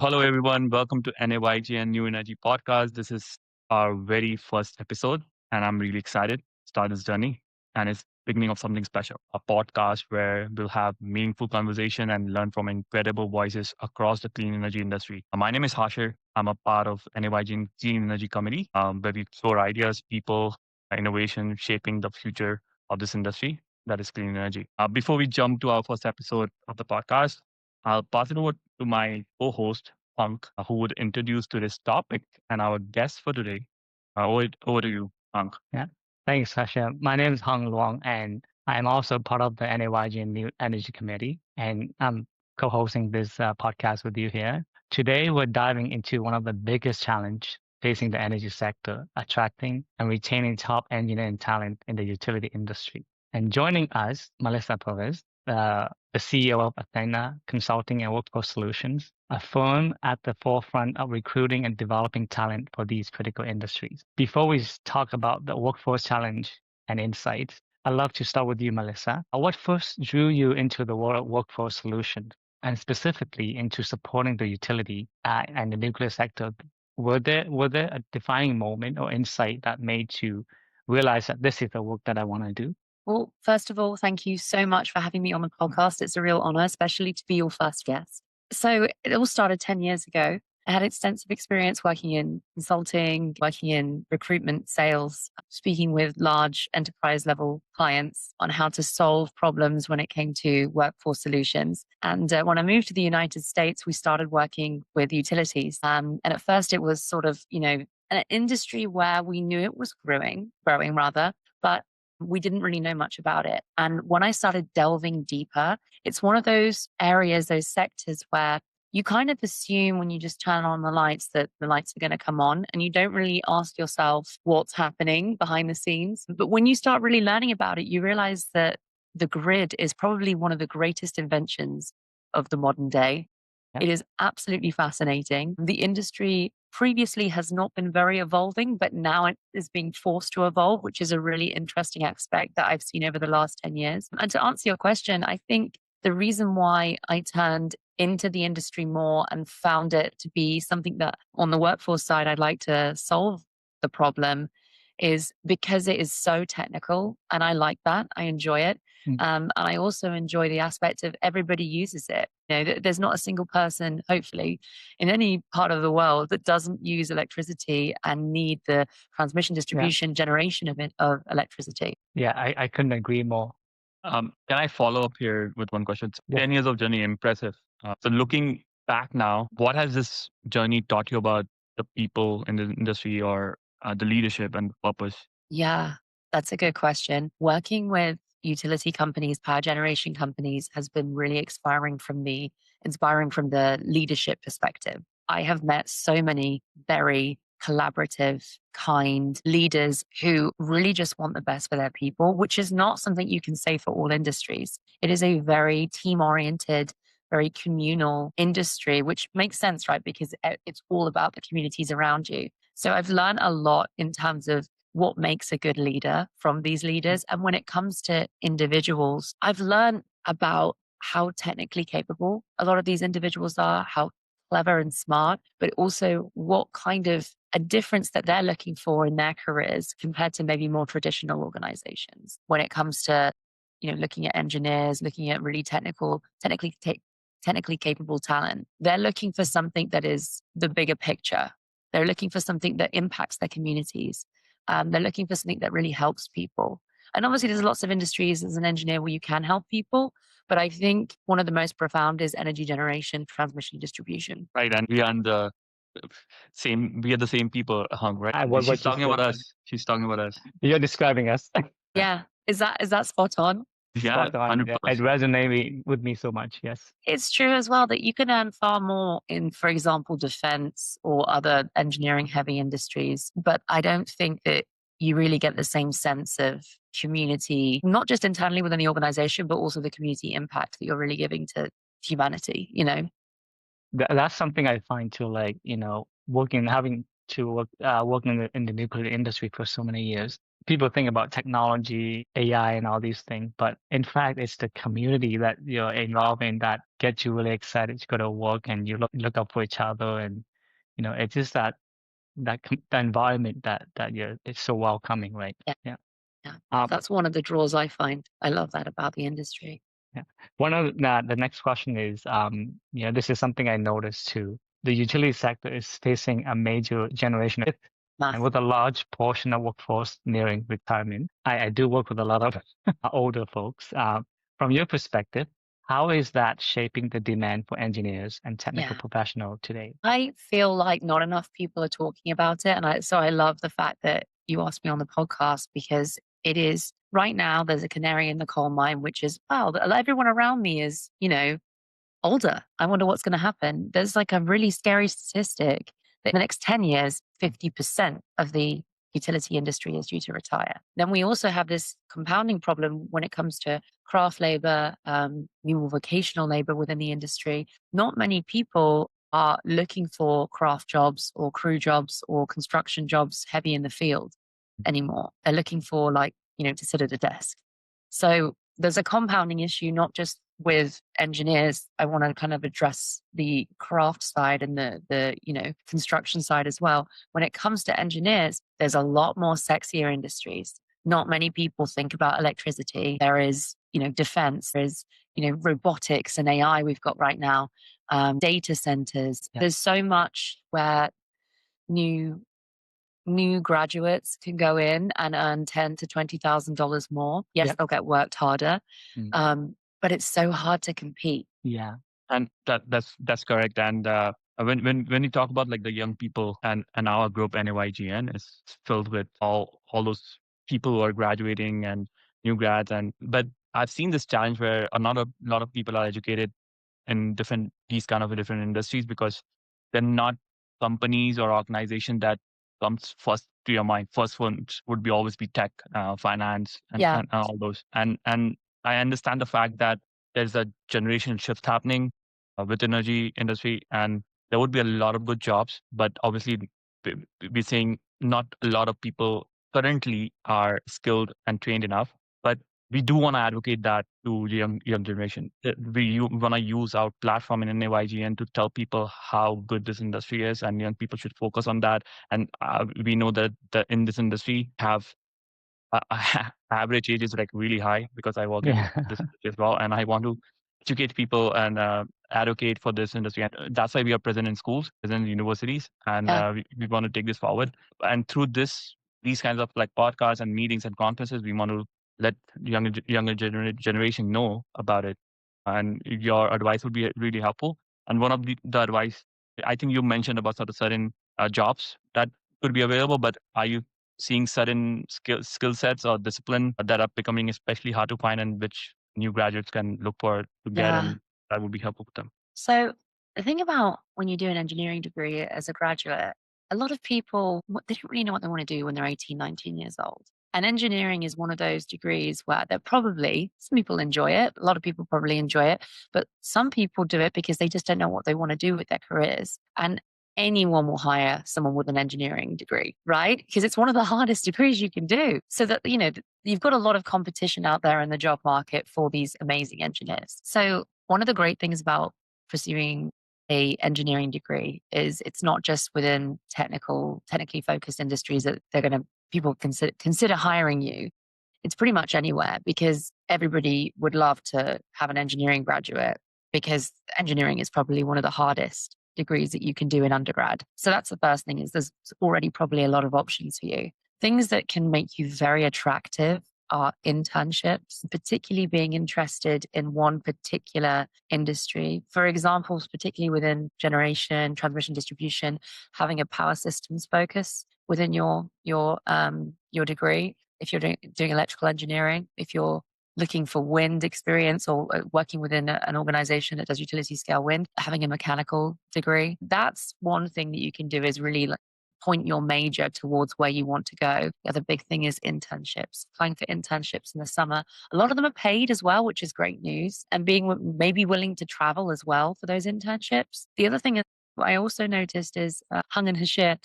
Hello, everyone. Welcome to NAYGN New Energy Podcast. This is our very first episode, and I'm really excited to start this journey. And it's beginning of something special, a podcast where we'll have meaningful conversation and learn from incredible voices across the clean energy industry. My name is Hashir. I'm a part of NAYGN Clean Energy Committee, where we explore ideas, people, innovation, shaping the future of this industry that is clean energy. Before we jump to our first episode of the podcast, I'll pass it over to my co-host, Punk, who would introduce to this topic and our guest for today. Over to you, Punk. Yeah. Thanks, Sasha. My name is Hung Luong, and I'm also part of the NAYGN New Energy Committee, and I'm co-hosting this podcast with you here. Today, we're diving into one of the biggest challenge facing the energy sector, attracting and retaining top engineering talent in the utility industry. And joining us, Melissa Parvis, the CEO of Athena Consulting Workforce Solutions, a firm at the forefront of recruiting and developing talent for these critical industries. Before we talk about the workforce challenge and insights, I'd love to start with you, Melissa. What first drew you into the world of workforce solutions and specifically into supporting the utility and the nuclear sector? Were there a defining moment or insight that made you realize that this is the work that I want to do? Well, first of all, thank you so much for having me on the podcast. It's a real honor, especially to be your first guest. So it all started 10 years ago. I had extensive experience working in consulting, working in recruitment, sales, speaking with large enterprise level clients on how to solve problems when it came to workforce solutions. And when I moved to the United States, we started working with utilities. And at first it was sort of, an industry where we knew it was growing rather, but we didn't really know much about it. And when I started delving deeper, it's one of those areas, those sectors where you kind of assume when you just turn on the lights that the lights are going to come on and you don't really ask yourself what's happening behind the scenes. But when you start really learning about it, you realize that the grid is probably one of the greatest inventions of the modern day. Yeah. It is absolutely fascinating. The industry previously has not been very evolving, but now it is being forced to evolve, which is a really interesting aspect that I've seen over the last 10 years. And to answer your question, I think the reason why I turned into the industry more and found it to be something that on the workforce side, I'd like to solve the problem is because it is so technical and I like that. I enjoy it. And I also enjoy the aspect of everybody uses it. There's not a single person, hopefully, in any part of the world that doesn't use electricity and need the transmission, distribution, generation of electricity. Yeah, I couldn't agree more. Can I follow up here with one question? Yeah. 10 years of journey, impressive. So looking back now, what has this journey taught you about the people in the industry or the leadership and the purpose? Yeah, that's a good question. Working with utility companies, power generation companies has been really inspiring from the leadership perspective. I have met so many very collaborative, kind leaders who really just want the best for their people, which is not something you can say for all industries. It is a very team oriented, very communal industry, which makes sense, right? Because it's all about the communities around you. So I've learned a lot in terms of what makes a good leader from these leaders. And when it comes to individuals, I've learned about how technically capable a lot of these individuals are, how clever and smart, but also what kind of a difference that they're looking for in their careers compared to maybe more traditional organizations. When it comes to, looking at engineers, looking at really technically capable talent, they're looking for something that is the bigger picture. They're looking for something that impacts their communities. They're looking for something that really helps people. And obviously, there's lots of industries as an engineer where you can help people. But I think one of the most profound is energy generation, transmission, distribution. Right. And we are the same people, Hung, right? She's talking about us. She's talking about us. You're describing us. Yeah. Is that spot on? Yeah, Spot on. 100%. It resonated with me so much. Yes. It's true as well that you can earn far more in, for example, defense or other engineering heavy industries. But I don't think that you really get the same sense of community, not just internally within the organization, but also the community impact that you're really giving to humanity, That's something I find too, having to work in the nuclear industry for so many years. people think about technology, AI, and all these things, but in fact, it's the community that you're involved in that gets you really excited to go to work, and you look up for each other, and it's just the environment that you're it's so welcoming, right? Yeah. Yeah. Yeah. Um, That's one of the draws I find. I love that about the industry. yeah. One of the next question is, this is something I noticed too. The utility sector is facing a major generation shift, and Math. with a large portion of workforce nearing retirement. I do work with a lot of older folks. From your perspective, how is that shaping the demand for engineers and technical Yeah. professionals today? I feel like not enough people are talking about it. And so I love the fact that you asked me on the podcast, because it is right now, there's a canary in the coal mine, which is, wow, everyone around me is, older. I wonder what's going to happen. There's like a really scary statistic that in the next 10 years, 50% of the utility industry is due to retire. Then we also have this compounding problem when it comes to craft labor, more vocational labor within the industry. Not many people are looking for craft jobs or crew jobs or construction jobs heavy in the field anymore. They're looking for to sit at a desk. So there's a compounding issue, not just with engineers. I want to kind of address the craft side and the construction side as well. When it comes to engineers, there's a lot more sexier industries. Not many people think about electricity. There is, defense, there's, robotics and AI we've got right now, data centers. Yeah. There's so much where new graduates can go in and earn $10,000 to $20,000 more. Yes, Yep. they'll get worked harder, but it's so hard to compete. Yeah. And that's correct. And when you talk about like the young people and our group NAYGN is filled with all those people who are graduating and new grads, but I've seen this challenge where a lot of people are educated in these kind of different industries because they're not companies or organization that comes first to your mind. First ones would be always be tech, finance, Yeah. and all those. And I understand the fact that there's a generation shift happening with energy industry, and there would be a lot of good jobs, but obviously we're saying not a lot of people currently are skilled and trained enough. But we do want to advocate that to the young generation. We want to use our platform in NAYGN to tell people how good this industry is, and young people should focus on that. And we know that in this industry have average age is like really high because I work in this industry as well, and I want to educate people and advocate for this industry. And that's why we are present in schools, present in universities, and we want to take this forward. And through these kinds of like podcasts and meetings and conferences, we want to let younger generation know about it. And your advice would be really helpful. And one of the advice I think you mentioned about sort of certain jobs that could be available, but are you seeing certain skill sets or discipline that are becoming especially hard to find and which new graduates can look for to get, and that would be helpful for them? So the thing about when you do an engineering degree as a graduate, a lot of people, they don't really know what they want to do when they're 18, 19 years old. And engineering is one of those degrees where some people enjoy it. A lot of people probably enjoy it, but some people do it because they just don't know what they want to do with their careers. And anyone will hire someone with an engineering degree, right? Because it's one of the hardest degrees you can do. So that, you've got a lot of competition out there in the job market for these amazing engineers. So one of the great things about pursuing a engineering degree is it's not just within technically focused industries that people consider hiring you. It's pretty much anywhere, because everybody would love to have an engineering graduate, because engineering is probably one of the hardest degrees that you can do in undergrad. So that's the first thing, is there's already probably a lot of options for you. Things that can make you very attractive are internships, particularly being interested in one particular industry. For example, particularly within generation, transmission, distribution, having a power systems focus within your degree. If you're doing electrical engineering, if you're looking for wind experience or working within an organization that does utility scale wind, having a mechanical degree, that's one thing that you can do, is really point your major towards where you want to go. The other big thing is internships, applying for internships in the summer. A lot of them are paid as well, which is great news, and being maybe willing to travel as well for those internships. The other thing I also noticed is Hung and Hashir,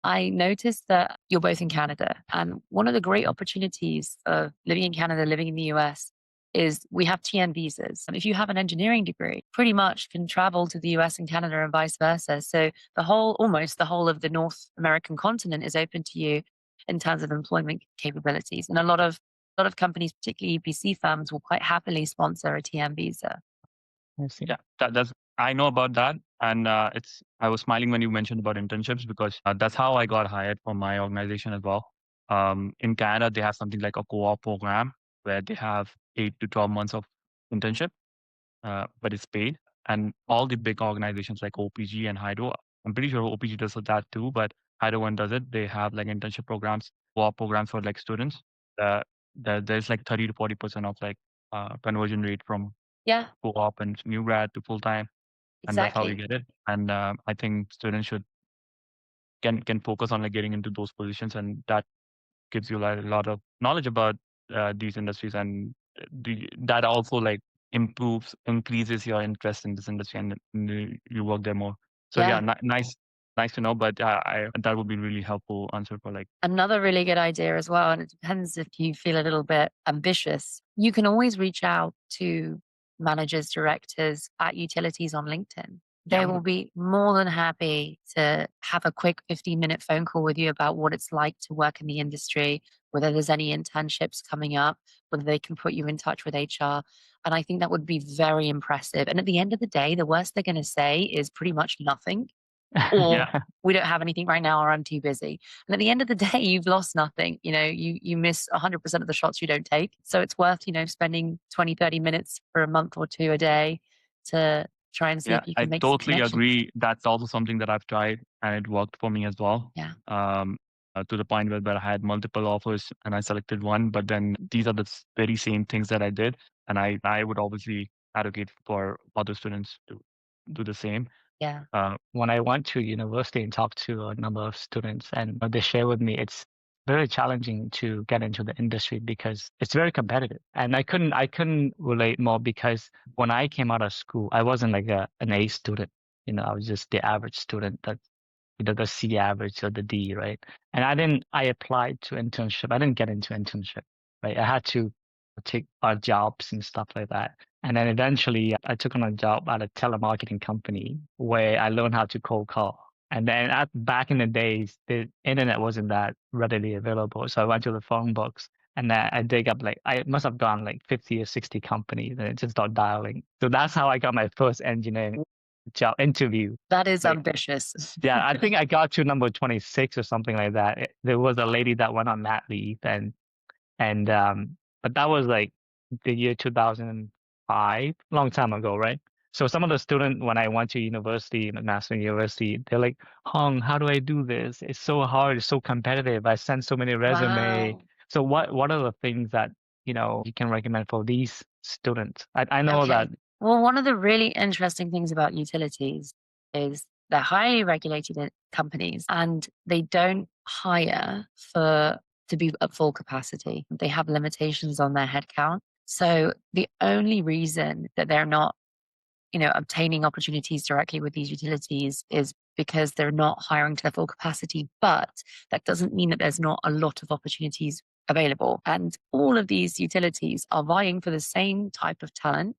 I noticed that you're both in Canada. And one of the great opportunities of living in Canada, living in the US, is we have TN visas. And if you have an engineering degree, pretty much can travel to the US and Canada and vice versa. So almost the whole of the North American continent is open to you in terms of employment capabilities. And a lot of companies, particularly EPC firms, will quite happily sponsor a TN visa. I see. Yeah, that's I know about that, and I was smiling when you mentioned about internships because that's how I got hired for my organization as well. In Canada, they have something like a co-op program where they have 8 to 12 months of internship, but it's paid. And all the big organizations like OPG and Hydro, I'm pretty sure OPG does that too, but Hydro One does it. They have like internship programs, co-op programs for like students. Uh, there's like 30 to 40% of like conversion rate from Yeah, co-op and new grad to full time, and that's how you exactly. get it. And I think students can focus on like getting into those positions, and that gives you like a lot of knowledge about these industries, and that also like increases your interest in this industry, and you work there more. So yeah, Yeah. nice to know. But that would be really helpful answer for like. Another really good idea as well, and it depends if you feel a little bit ambitious, you can always reach out to managers, directors at utilities on LinkedIn. They Yeah. will be more than happy to have a quick 15-minute phone call with you about what it's like to work in the industry, whether there's any internships coming up, whether they can put you in touch with HR. And I think that would be very impressive. And at the end of the day, the worst they're going to say is pretty much nothing, or Yeah. we don't have anything right now, or I'm too busy. And at the end of the day, you've lost nothing. You miss 100% of the shots you don't take. So it's worth, spending 20, 30 minutes for a month or two a day to try and see Yeah, if you I can make some totally connections. agree. That's also something that I've tried, and it worked for me as well. Yeah. To the point where I had multiple offers and I selected one, but then these are the very same things that I did, and I would obviously advocate for other students to do the same. Yeah. When I went to university and talked to a number of students, and they share with me, it's very challenging to get into the industry because it's very competitive. And I couldn't relate more because when I came out of school, I wasn't like an A student. I was just the average student, that the C average or the D, right? And I applied to internship. I didn't get into internship, right? I had to take odd jobs and stuff like that. And then eventually I took on a job at a telemarketing company where I learned how to cold call. And then back in the days, the internet wasn't that readily available. So I went to the phone books and then I dig up, like, I must have gone like 50 or 60 companies and it just started dialing. So that's how I got my first engineering job interview. That is Like, ambitious. yeah, I think I got to number 26 or something like that. There was a lady that went on mat leave, and but that was like the year 2005, long time ago, right? So some of the students, when I went to university, McMaster University, they're like, Hung, how do I do this? It's so hard, it's so competitive. I sent so many resume. Wow. So what are the things that you can recommend for these students? I know that. Okay. Well, one of the really interesting things about utilities is they're highly regulated companies, and they don't hire to be at full capacity. They have limitations on their headcount. So the only reason that they're not, obtaining opportunities directly with these utilities is because they're not hiring to their full capacity. But that doesn't mean that there's not a lot of opportunities available. And all of these utilities are vying for the same type of talent.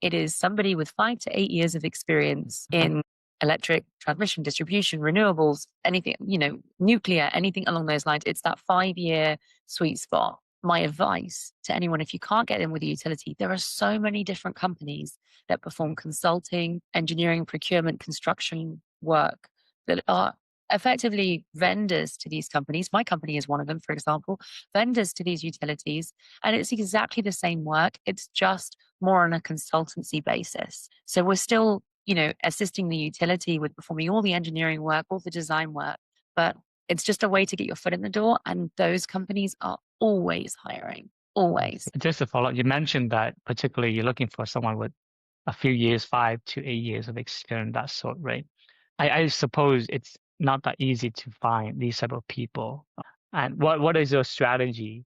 It is somebody with 5 to 8 years of experience in electric transmission, distribution, renewables, anything, nuclear, anything along those lines. It's that 5 year sweet spot. My advice to anyone, if you can't get in with a utility, there are so many different companies that perform consulting, engineering, procurement, construction work that are effectively vendors to these companies. My company is one of them, for example, vendors to these utilities. And it's exactly the same work. It's just more on a consultancy basis. So we're still, assisting the utility with performing all the engineering work, all the design work, but it's just a way to get your foot in the door. And those companies are always hiring, always. Just to follow up, you mentioned that particularly you're looking for someone with a few years, 5 to 8 years of experience, that sort, right? I suppose it's not that easy to find these type of people. And what is your strategy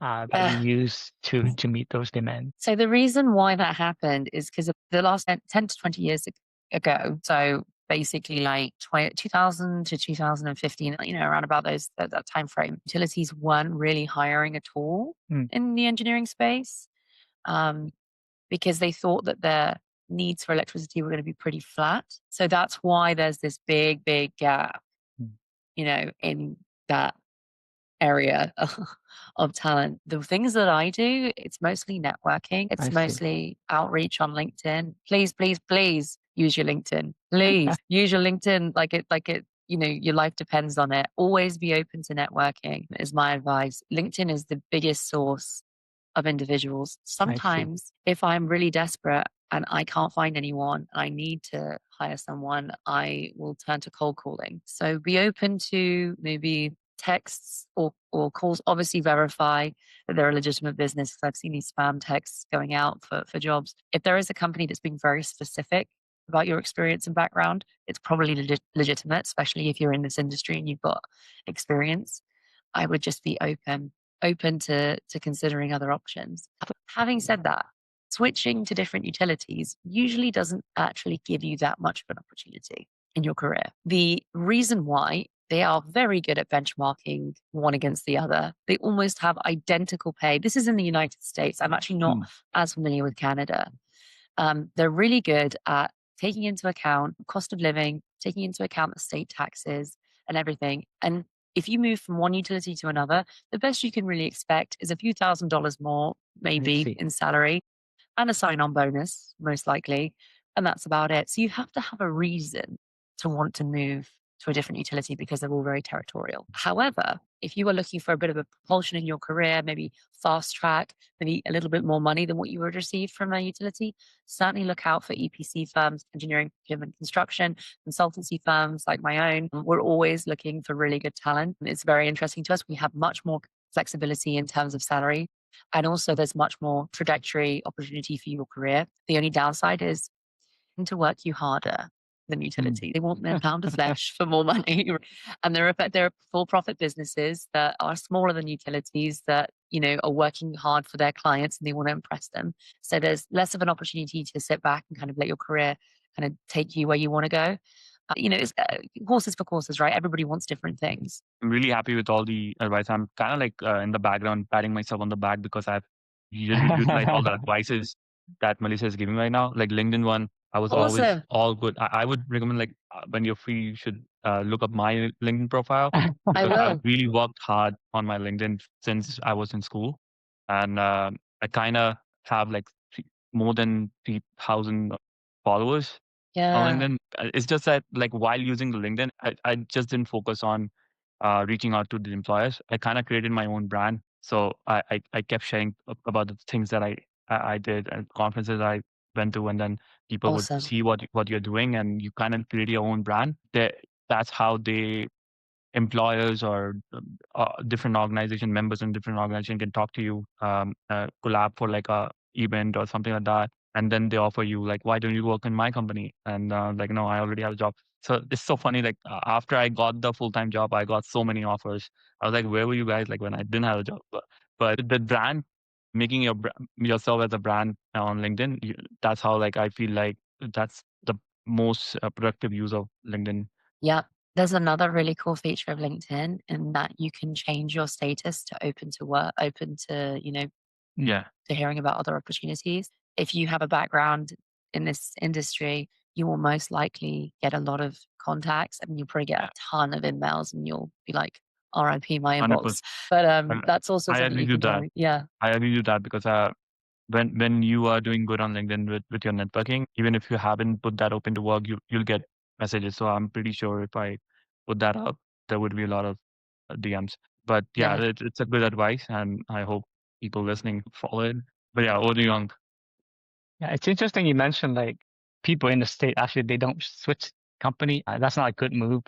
that you use to meet those demands? So the reason why that happened is because of the last 10 to 20 years ago. So basically like 2000 to 2015, around about that time frame. Utilities weren't really hiring at all in the engineering space, because they thought that their needs for electricity were going to be pretty flat. So that's why there's this big, big gap, in that area of talent. The things that I do, it's mostly networking. It's mostly outreach on LinkedIn. Please, please, please use your LinkedIn. Please use your LinkedIn like it, your life depends on it. Always be open to networking is my advice. LinkedIn is the biggest source of individuals. Sometimes if I'm really desperate and I can't find anyone and I need to hire someone, I will turn to cold calling. So be open to maybe texts or calls. Obviously verify that they're a legitimate business, because I've seen these spam texts going out for jobs. If there is a company that's being very specific about your experience and background, it's probably legitimate, especially if you're in this industry and you've got experience. I would just be open to considering other options. Having said that, switching to different utilities usually doesn't actually give you that much of an opportunity in your career. The reason why, they are very good at benchmarking one against the other. They almost have identical pay. This is in the United States. I'm actually not as familiar with Canada. They're really good at taking into account cost of living, taking into account the state taxes and everything. And if you move from one utility to another, the best you can really expect is a few $1,000s more, maybe in salary, and a sign-on bonus, most likely. And that's about it. So you have to have a reason to want to move to a different utility, because they're all very territorial. However, if you are looking for a bit of a propulsion in your career, maybe fast track, maybe a little bit more money than what you would receive from a utility, certainly look out for EPC firms, engineering, procurement, construction, consultancy firms like my own. We're always looking for really good talent. It's very interesting to us. We have much more flexibility in terms of salary. And also there's much more trajectory opportunity for your career. The only downside is to work you harder than utility. They want their pound of flesh for more money. And there are for-profit businesses that are smaller than utilities that, are working hard for their clients and they want to impress them. So there's less of an opportunity to sit back and kind of let your career kind of take you where you want to go. It's horses for courses, right? Everybody wants different things. I'm really happy with all the advice. I'm kind of like in the background patting myself on the back because I've utilized all the advices that Melissa is giving right now. Like LinkedIn one, I was always Awesome. all good. I would recommend, like, when you're free, you should look up my LinkedIn profile. I Because will. I've really worked hard on my LinkedIn since I was in school. And I kind of have like more than 3,000 followers on Yeah. LinkedIn. It's just that, like, while using the LinkedIn, I just didn't focus on reaching out to the employers. I kind of created my own brand. So I kept sharing about the things that I did and conferences I went to, and then people would Awesome. see what you're doing, and you kind of create your own brand. That's how they employers or different organization members in different organization can talk to you, collab for like a event or something like that, and then they offer you like, why don't you work in my company? And like, no, I already have a job. So it's so funny, like, after I got the full-time job, I got so many offers. I was like, where were you guys like when I didn't have a job? But the brand, making yourself as a brand on LinkedIn, that's how, like, I feel like that's the most productive use of LinkedIn. Yeah. There's another really cool feature of LinkedIn in that you can change your status to open to work, open to, Yeah. to hearing about other opportunities. If you have a background in this industry, you will most likely get a lot of contacts. I mean, you'll probably get a ton of emails and you'll be like, RIP my 100%. inbox. But And that's also I something agree you with can that. do. Yeah. I agree with that because when you are doing good on LinkedIn with your networking, even if you haven't put that open to work, you'll get messages. So I'm pretty sure if I put that up, there would be a lot of DMs. But yeah, Yeah. it's a good advice, and I hope people listening follow it. But yeah, Odi Young. Yeah, it's interesting you mentioned like people in the state actually they don't switch company. That's not a good move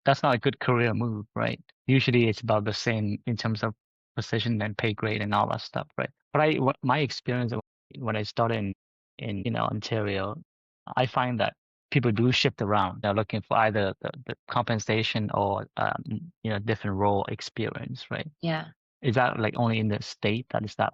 that's not a good career move, right? Usually it's about the same in terms of position and pay grade and all that stuff, right? But my experience when I started in Ontario, I find that people do shift around. They're looking for either the compensation or different role experience, right? Yeah. Is that like only in the state that is that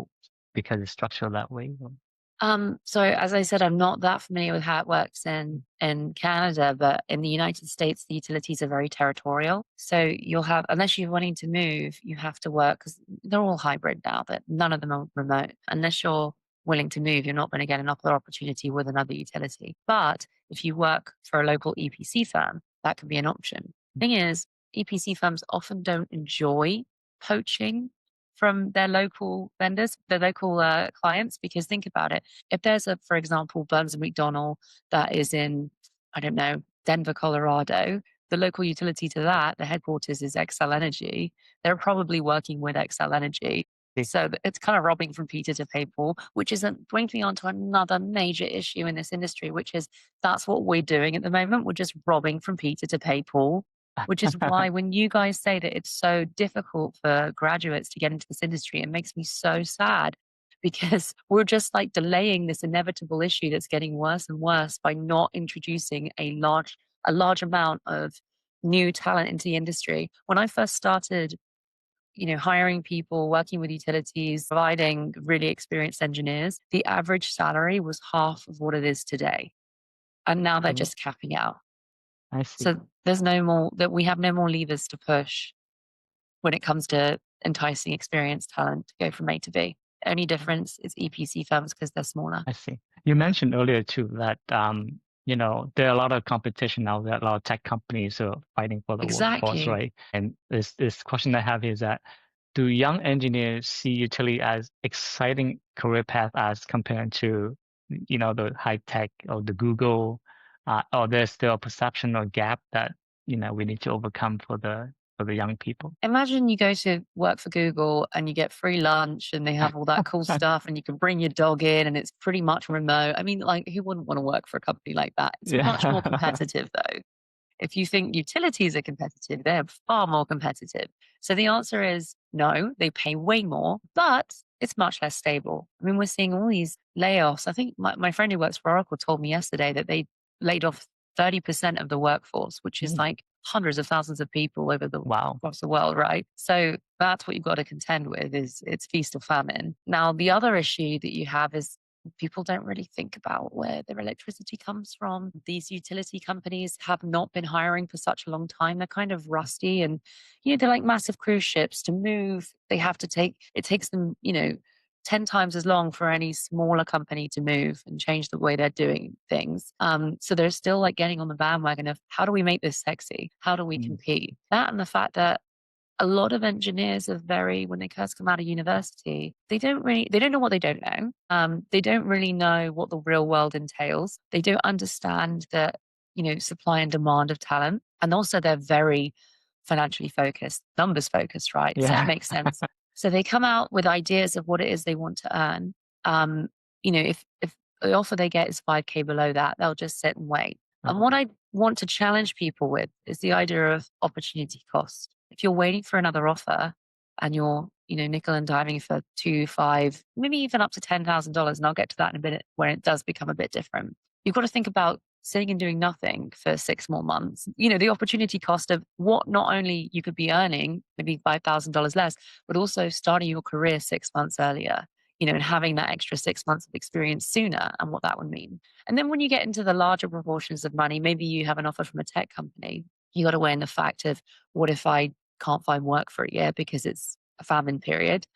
because it's structured that way? Or? So as I said, I'm not that familiar with how it works in Canada, but in the United States, the utilities are very territorial. So you'll have, unless you're wanting to move, you have to work because they're all hybrid now, but none of them are remote. Unless you're willing to move, you're not going to get another opportunity with another utility. But if you work for a local EPC firm, that could be an option. Thing is, EPC firms often don't enjoy poaching from their local vendors, their local clients, because think about it. If there's for example, Burns and McDonnell that is in, I don't know, Denver, Colorado, the local utility to that, the headquarters is Xcel Energy. They're probably working with Xcel Energy. So it's kind of robbing from Peter to pay Paul, which brings me on to another major issue in this industry, which is that's what we're doing at the moment. We're just robbing from Peter to pay Paul, which is why when you guys say that it's so difficult for graduates to get into this industry, it makes me so sad because we're just like delaying this inevitable issue that's getting worse and worse by not introducing a large amount of new talent into the industry. When I first started, hiring people, working with utilities, providing really experienced engineers, the average salary was half of what it is today. And now they're just capping out. I see. So there's no more that we have no more levers to push when it comes to enticing experienced talent to go from A to B. The only difference is EPC firms because they're smaller. I see. You mentioned earlier too that there are a lot of competition now. There are a lot of tech companies are fighting for the workforce, Exactly. right? And this question I have is that do young engineers see utility as exciting career path as compared to the high tech or the Google, or there's still a perception or gap that we need to overcome for the young people? Imagine you go to work for Google and you get free lunch and they have all that cool stuff and you can bring your dog in and it's pretty much remote. I mean, like, who wouldn't want to work for a company like that? It's much more competitive though. If you think utilities are competitive, they're far more competitive. So the answer is no, they pay way more, but it's much less stable. I mean, we're seeing all these layoffs. I think my friend who works for Oracle told me yesterday that they laid off 30% of the workforce, which is like hundreds of thousands of people across the world, right? So that's what you've got to contend with is it's feast or famine. Now, the other issue that you have is people don't really think about where their electricity comes from. These utility companies have not been hiring for such a long time. They're kind of rusty and, they're like massive cruise ships. To move, it takes them, 10 times as long for any smaller company to move and change the way they're doing things. So they're still like getting on the bandwagon of how do we make this sexy? How do we compete? That and the fact that a lot of engineers are when they first come out of university, they don't know what they don't know. They don't really know what the real world entails. They don't understand that, supply and demand of talent. And also they're very financially focused, numbers focused, right? So it makes sense. So they come out with ideas of what it is they want to earn. If the offer they get is 5K below that, they'll just sit and wait. And what I want to challenge people with is the idea of opportunity cost. If you're waiting for another offer and you're, nickel and diving for 2, 5, maybe even up to $10,000, and I'll get to that in a minute when it does become a bit different. You've got to think about sitting and doing nothing for 6 more months. The opportunity cost of what not only you could be earning, maybe $5,000 less, but also starting your career 6 months earlier. And having that extra 6 months of experience sooner and what that would mean. And then when you get into the larger proportions of money, maybe you have an offer from a tech company. You got to weigh in the fact of what if I can't find work for a year because it's a famine period?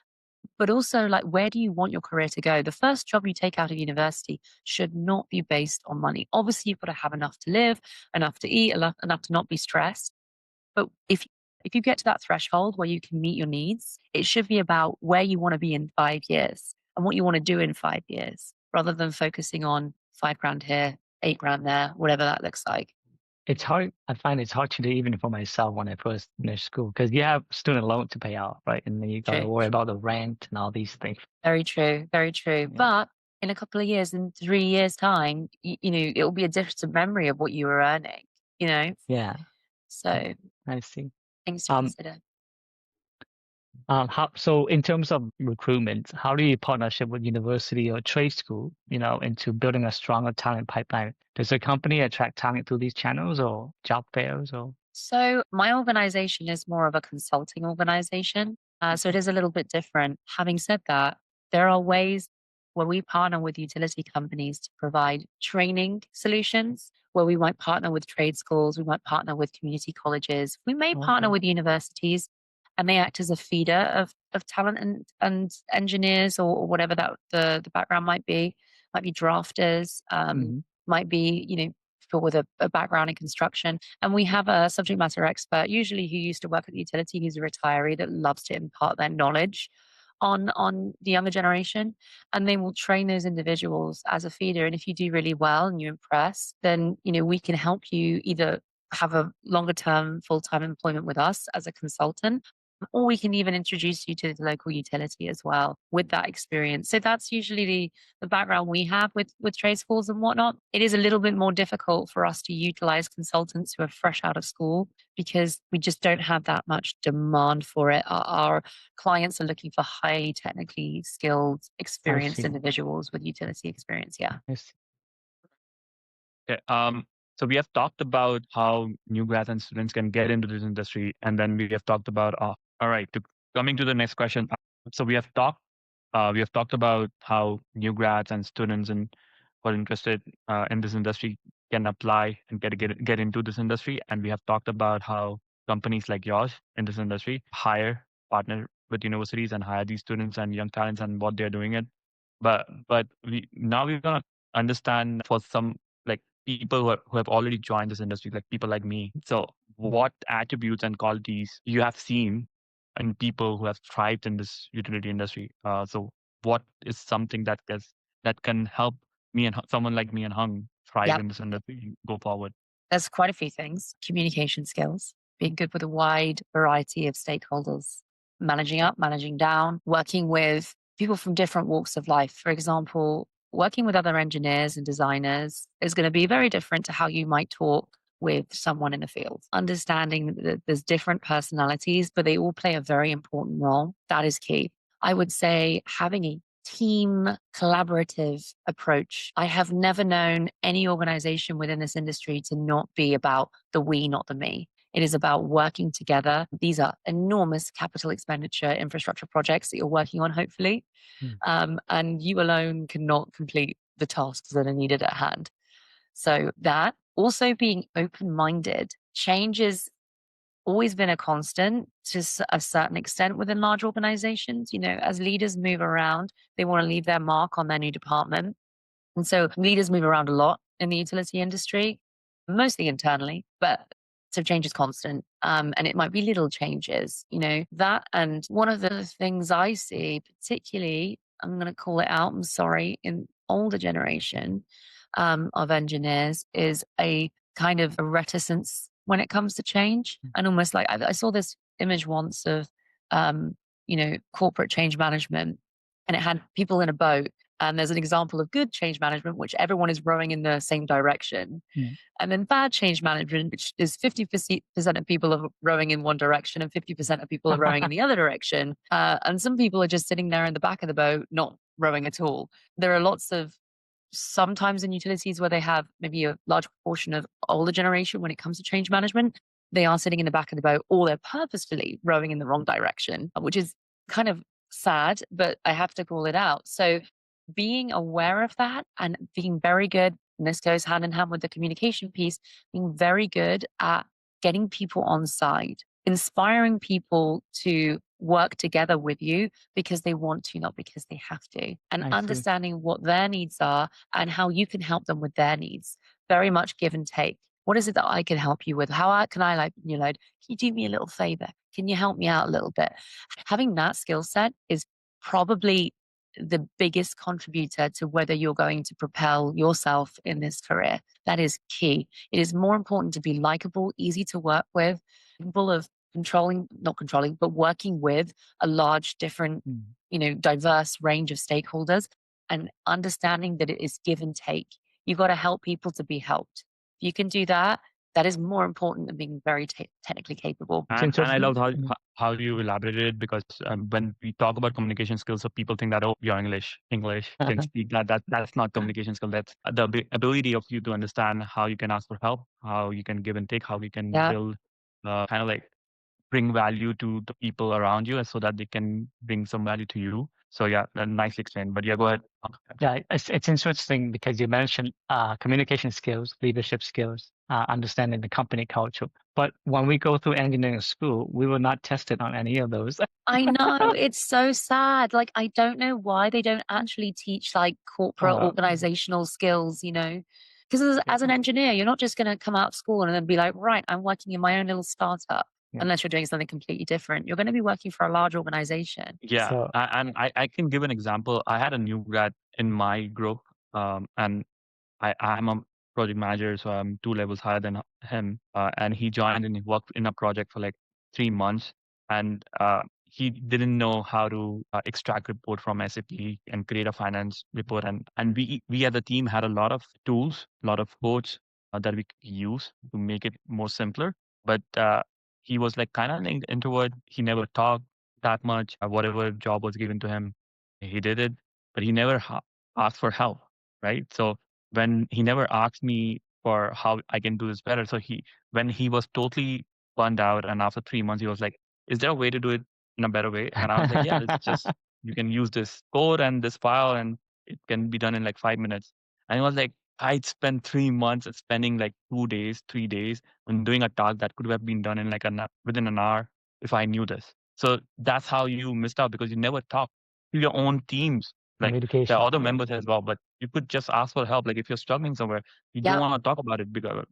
But also, like, where do you want your career to go? The first job you take out of university should not be based on money. Obviously, you've got to have enough to live, enough to eat, enough to not be stressed. But if you get to that threshold where you can meet your needs, it should be about where you want to be in 5 years and what you want to do in 5 years, rather than focusing on $5,000 here, $8,000 there, whatever that looks like. It's hard. I find it's hard to do even for myself when I first finished school because you have student loan to pay out, right? And then you got to worry about the rent and all these things. Very true. Very true. Yeah. But in a couple of years, in 3 years' time, it will be a distant memory of what you were earning, Yeah. So I see. Things to consider. So in terms of recruitment, how do you partnership with university or trade school, into building a stronger talent pipeline? Does a company attract talent through these channels or job fairs or? So my organization is more of a consulting organization. So it is a little bit different. Having said that, there are ways where we partner with utility companies to provide training solutions, where we might partner with trade schools, we might partner with community colleges, we may partner Okay. with universities, and they act as a feeder of talent and engineers or whatever that the background might be drafters, Mhm. might be, people with a background in construction. And we have a subject matter expert, usually who used to work at the utility, who's a retiree that loves to impart their knowledge on the younger generation. And they will train those individuals as a feeder. And if you do really well and you impress, then, we can help you either have a longer term full-time employment with us as a consultant, or we can even introduce you to the local utility as well with that experience. So that's usually the background we have with trade schools and whatnot. It is a little bit more difficult for us to utilize consultants who are fresh out of school because we just don't have that much demand for it. Our clients are looking for highly technically skilled, I experienced see. individuals with utility experience. Yeah. I see. Okay. So we have talked about how new grads and students can get into this industry, and then we have talked about. All right. Coming to the next question. So we have talked about how new grads and students and who are interested in this industry can apply and get into this industry, and we have talked about how companies like yours in this industry partner with universities and hire these students and young talents and what they're doing it. But we're gonna understand for some like people who have already joined this industry, like people like me. So what attributes and qualities you have seen in people who have thrived in this utility industry? So what is something that can help someone like me and Hung thrive Yep. in this industry and go forward? There's quite a few things. Communication skills, being good with a wide variety of stakeholders, managing up, managing down, working with people from different walks of life. For example, working with other engineers and designers is going to be very different to how you might talk with someone in the field. Understanding that there's different personalities, but they all play a very important role. That is key. I would say having a team collaborative approach. I have never known any organization within this industry to not be about the we, not the me. It is about working together. These are enormous capital expenditure infrastructure projects that you're working on, hopefully. And you alone cannot complete the tasks that are needed at hand. So that also being open-minded, change is always been a constant to a certain extent within large organizations. As leaders move around, they want to leave their mark on their new department. And so leaders move around a lot in the utility industry, mostly internally, but so change is constant. And it might be little changes, that. And one of the things I see, particularly, I'm going to call it out, I'm sorry, in older generation of engineers, is a kind of a reticence when it comes to change. And almost like I saw this image once of, corporate change management, and it had people in a boat. And there's an example of good change management, which everyone is rowing in the same direction. And then bad change management, which is 50% of people are rowing in one direction and 50% of people are rowing in the other direction. And some people are just sitting there in the back of the boat, not rowing at all. There are lots of sometimes in utilities where they have maybe a large proportion of older generation when it comes to change management, they are sitting in the back of the boat or they're purposefully rowing in the wrong direction, which is kind of sad, but I have to call it out. So being aware of that and being very good, and this goes hand in hand with the communication piece, being very good at getting people on side, inspiring people to work together with you because they want to, not because they have to, and I see. understanding what their needs are and how you can help them with their needs. Very much give and take. What is it that I can help you with? How can I lighten your load? Can you do me a little favor? Can you help me out a little bit? Having that skill set is probably the biggest contributor to whether you're going to propel yourself in this career. That is key. It is more important to be likable, easy to work with, capable of not controlling, but working with a large, different, diverse range of stakeholders and understanding that it is give and take. You've got to help people to be helped. If you can do that, that is more important than being very technically capable. And I love how you elaborated, because when we talk about communication skills, so people think that, oh, you're English can speak that's not communication skill. That's the ability of you to understand how you can ask for help, how you can give and take, how you can Yeah. build kind of like bring value to the people around you so that they can bring some value to you. So yeah, nicely explained. But yeah, go ahead. Yeah, it's interesting because you mentioned communication skills, leadership skills, understanding the company culture. But when we go through engineering school, we were not tested on any of those. I know, it's so sad. Like, I don't know why they don't actually teach like corporate organizational skills, because as an engineer, you're not just going to come out of school and then be like, right, I'm working in my own little startup. Yeah. Unless you're doing something completely different. You're going to be working for a large organization. Yeah, So- and I can give an example. I had a new grad in my group, and I'm a project manager, so I'm 2 levels higher than him. And he joined and he worked in a project for like 3 months, and he didn't know how to extract report from SAP and create a finance report. And we as a team had a lot of tools, a lot of codes that we could use to make it more simpler. But he was like kind of an introvert. He never talked that much. Whatever job was given to him, he did it, but he never asked for help, right? So when he never asked me for how I can do this better. So when he was totally burned out, and after 3 months, he was like, "Is there a way to do it in a better way?" And I was like, "Yeah, it's just you can use this code and this file, and it can be done in like 5 minutes." And he was like, "I'd spent 3 months spending like 2 days, 3 days on doing a task that could have been done in like within an hour if I knew this." So that's how you missed out because you never talked to your own teams. Like there Communication. are other members as well, but you could just ask for help. Like if you're struggling somewhere, you don't Yeah. want to talk about it because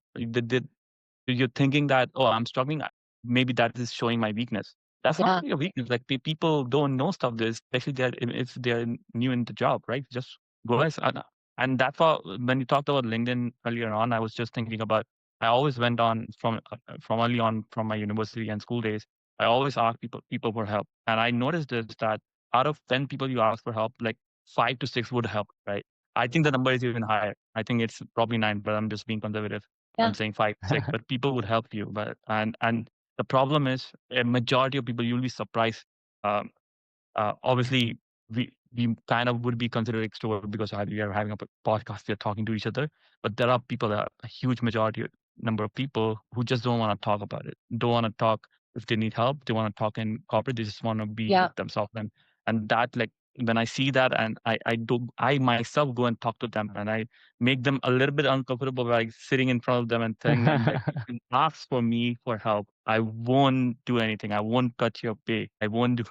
you're thinking that, oh, I'm struggling. Maybe that is showing my weakness. That's not Yeah. really a weakness. Like people don't know stuff. This, especially if they're new in the job, right? Just go ahead. And that's why when you talked about LinkedIn earlier on, I was just thinking about. I always went on from early on from my university and school days. I always asked people for help, and I noticed this that out of 10 people you ask for help, like 5 to 6 would help, right? I think the number is even higher. I think it's probably 9, but I'm just being conservative. I'm Yeah. saying 5, 6, but people would help you. But and the problem is a majority of people you'll be surprised. Um, Obviously, we kind of would be considered extrovert because we are having a podcast, we are talking to each other. But there are people, a huge majority number of people who just don't want to talk about it. Don't want to talk if they need help. They want to talk in corporate. They just want to be Yeah. with themselves. And that like when I see that and I myself go and talk to them and I make them a little bit uncomfortable by like sitting in front of them and telling them like you can ask for me for help. I won't do anything. I won't cut your pay. I won't do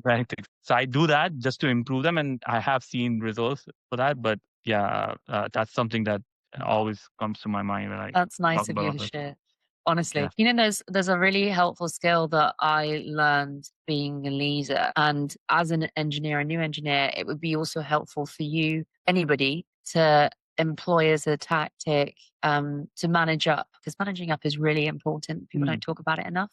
anything. So I do that just to improve them, and I have seen results for that. But yeah, that's something that always comes to my mind when I That's nice talk of you about to this. share. Honestly, Yeah. there's a really helpful skill that I learned being a leader, and as an engineer, a new engineer, it would be also helpful for you, anybody, to employ as a tactic to manage up, because managing up is really important. People don't talk about it enough.